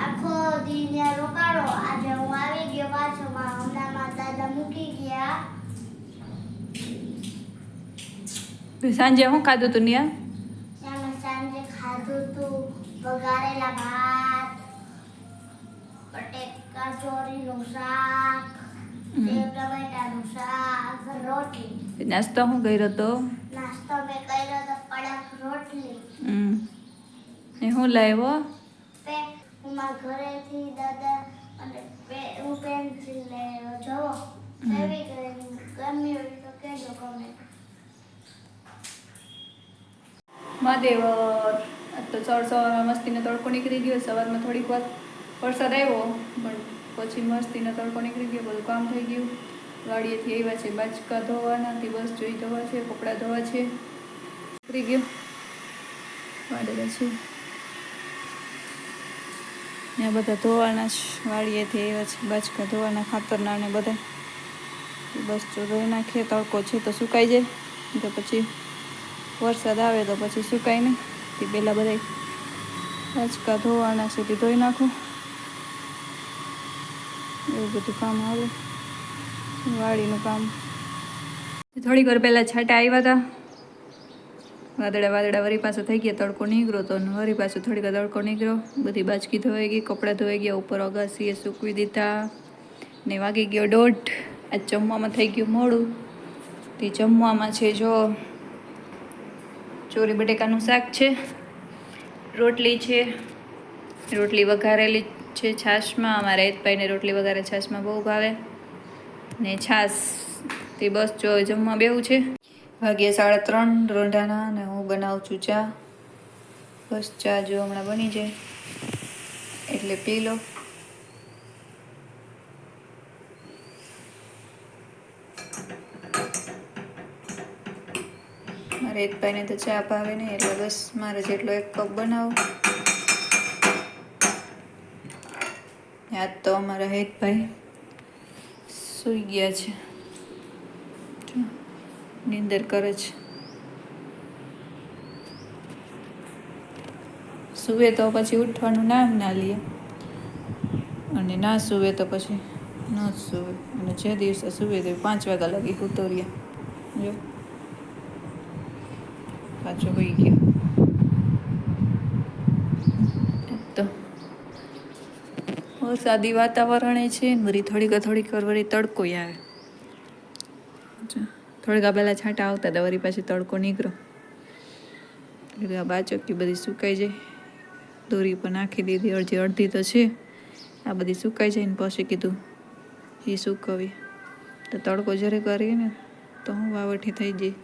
આખો દી ને રોકાણો. આજે હું આવી ગયો પાછો. હમણાં દાદા મૂકી ગયા. સાંજે શું ખાધું તું ન્યા? ત્યાં સાંજે ખાધું તું વઘારેલા ભાત, બટેકા ચોરીનું શાક, સેવ ટમેટાનું શાક, રોટલી. નાસ્તો શું કર્યો તો? નાસ્તો મેં કર્યો તો કડક રોટલી. એ શું લાવ્યો? હું મારા ઘરેથી દાદા અને હું પેન્સિલ લાવ્યો. જોવો એવી ગમી હોય તો કહેજો કમેન્ટ. મહાદેવ તો સવારમાં મસ્તીનો તડકો નીકળી ગયો. સવારમાં થોડીક વાર વરસાદ આવ્યો પણ પછી મસ્તીનો તડકો નીકળી ગયો. બધું કામ થઈ ગયું. વાડીએથી આવ્યા છે બાજકા ધોવાના, બસ જોઈ ધોવા છે, કપડાં ધોવા છે. નીકળી ગયો વાડેલા છે ને બધા ધોવાના જ. વાડીએથી આવ્યા છે બાજકા ધોવાના, ખાતરના ને બધા. બસ જો ધોઈ નાખીએ. તડકો છે તો સુકાઈ જાય, તો પછી વરસાદ આવે તો પછી સુકાય નહીં. તે પહેલાં બધા બાજકા ધોવાના છે તે ધોઈ નાખું. એવું બધું કામ આવે વાડીનું કામ. થોડીક વાર પહેલાં છાંટા આવ્યા હતા. વાદળા વળી પાછો થઈ ગયા. તડકો નીકળ્યો તો વળી પાછો થોડીક વાર તડકો નીકળ્યો. બધી બાજકી ધોવાઈ ગઈ, કપડાં ધોવાઈ ગયા, ઉપર અગાસીએ સૂકવી દીધા ને વાગી ગયો 1:30. આજ જમવામાં થઈ ગયું મોડું. તે જમવામાં છે જો ચોરી બટેકાનું શાક છે, રોટલી છે, રોટલી વઘારેલી છે છાશમાં. અમારા હેતભાઈને રોટલી વઘારે છાશમાં બહુ ભાવે ને છાશ. તે બસ જો જમવા બેવું છે. વાગ્યે 3:30 રોંઢાના ને હું બનાવું છું ચા. બસ ચા જો હમણાં બની જાય એટલે પી લો. મારે હેતભાઈને તો ચા ભાવે નહીં એટલે બસ મારે જેટલો 1 કપ બનાવું. આજ તો અમારા હેતભાઈ સૂઈ ગયા છે, નીંદર કરે છે. સૂવે તો પછી ઉઠવાનું નામ ના લે અને ના સૂવે તો પછી ન જ સૂવે. અને જે દિવસે સૂવે તો 5 વાગ્યા લગી ઉતર્યા. જો પાછો હોઈ ગયો. તો વરસાદી વાતાવરણ છે ને વળી થોડીક વાર વળી તડકો આવે. થોડીક પહેલાં છાંટા આવતા હતા, વળી પાછી તડકો નીકળો એટલે આ બાચકી બધી સુકાઈ જાય. દોરી પર નાખી દીધી, અડધી તો છે. આ બધી સુકાઈ જાય ને પછી કીધું એ સુકવી તો તડકો જરે કરીએ ને તો હું વાવઠી થઈ જાય.